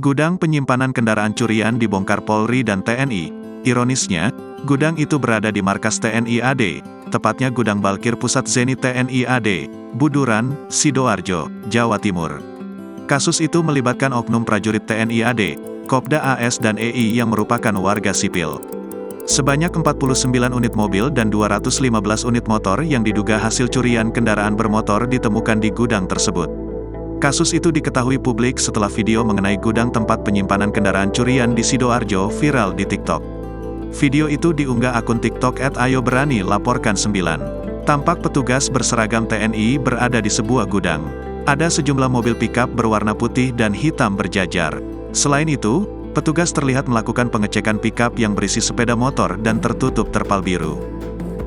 Gudang penyimpanan kendaraan curian dibongkar Polri dan TNI. Ironisnya, gudang itu berada di markas TNI AD, tepatnya Gudang Balkir Pusat Zenit TNI AD, Buduran, Sidoarjo, Jawa Timur. Kasus itu melibatkan oknum prajurit TNI AD, Kopda AS dan EI yang merupakan warga sipil. Sebanyak 49 unit mobil dan 215 unit motor yang diduga hasil curian kendaraan bermotor ditemukan di gudang tersebut. Kasus itu diketahui publik setelah video mengenai gudang tempat penyimpanan kendaraan curian di Sidoarjo viral di TikTok. Video itu diunggah akun TikTok @ayoberani laporkan 9. Tampak petugas berseragam TNI berada di sebuah gudang. Ada sejumlah mobil pickup berwarna putih dan hitam berjajar. Selain itu, petugas terlihat melakukan pengecekan pickup yang berisi sepeda motor dan tertutup terpal biru.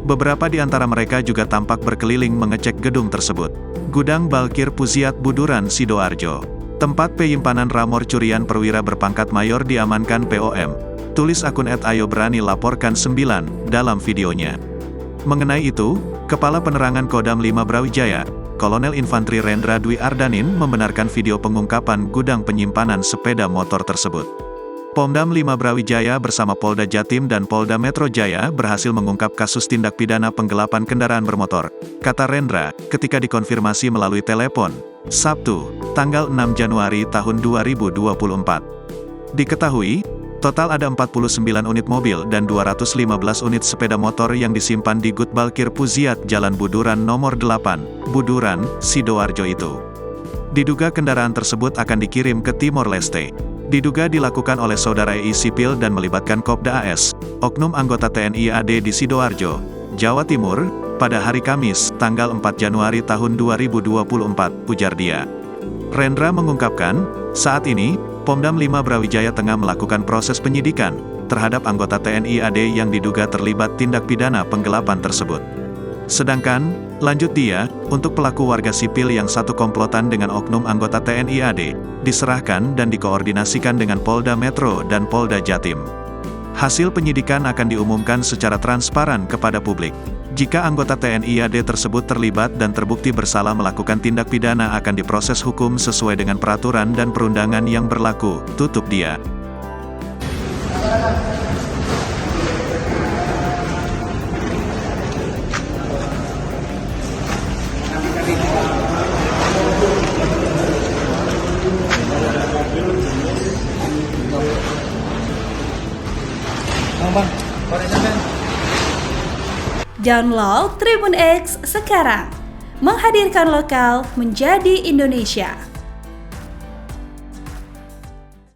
Beberapa di antara mereka juga tampak berkeliling mengecek gedung tersebut. Gudang Balkir Puziat Buduran Sidoarjo. Tempat penyimpanan ramor curian perwira berpangkat mayor diamankan POM. Tulis akun @ayoberani laporkan 9 dalam videonya. Mengenai itu, Kepala Penerangan Kodam 5 Brawijaya, Kolonel Infantri Rendra Dwi Ardanin membenarkan video pengungkapan gudang penyimpanan sepeda motor tersebut. Pomdam 5 Brawijaya bersama Polda Jatim dan Polda Metro Jaya berhasil mengungkap kasus tindak pidana penggelapan kendaraan bermotor, kata Rendra, ketika dikonfirmasi melalui telepon, Sabtu, tanggal 6 Januari tahun 2024. Diketahui, total ada 49 unit mobil dan 215 unit sepeda motor yang disimpan di Gud Balkir Puziat Jalan Buduran nomor 8, Buduran, Sidoarjo itu. Diduga kendaraan tersebut akan dikirim ke Timor Leste. Diduga dilakukan oleh saudara EI sipil dan melibatkan Kopda AS, oknum anggota TNI AD di Sidoarjo, Jawa Timur, pada hari Kamis, tanggal 4 Januari tahun 2024, ujar dia. Rendra mengungkapkan, saat ini, Pomdam 5 Brawijaya tengah melakukan proses penyidikan terhadap anggota TNI AD yang diduga terlibat tindak pidana penggelapan tersebut. Sedangkan, lanjut dia, untuk pelaku warga sipil yang satu komplotan dengan oknum anggota TNI AD, diserahkan dan dikoordinasikan dengan Polda Metro dan Polda Jatim. Hasil penyidikan akan diumumkan secara transparan kepada publik. Jika anggota TNI AD tersebut terlibat dan terbukti bersalah melakukan tindak pidana akan diproses hukum sesuai dengan peraturan dan perundangan yang berlaku, tutup dia. Download Tribun X sekarang, menghadirkan lokal menjadi Indonesia.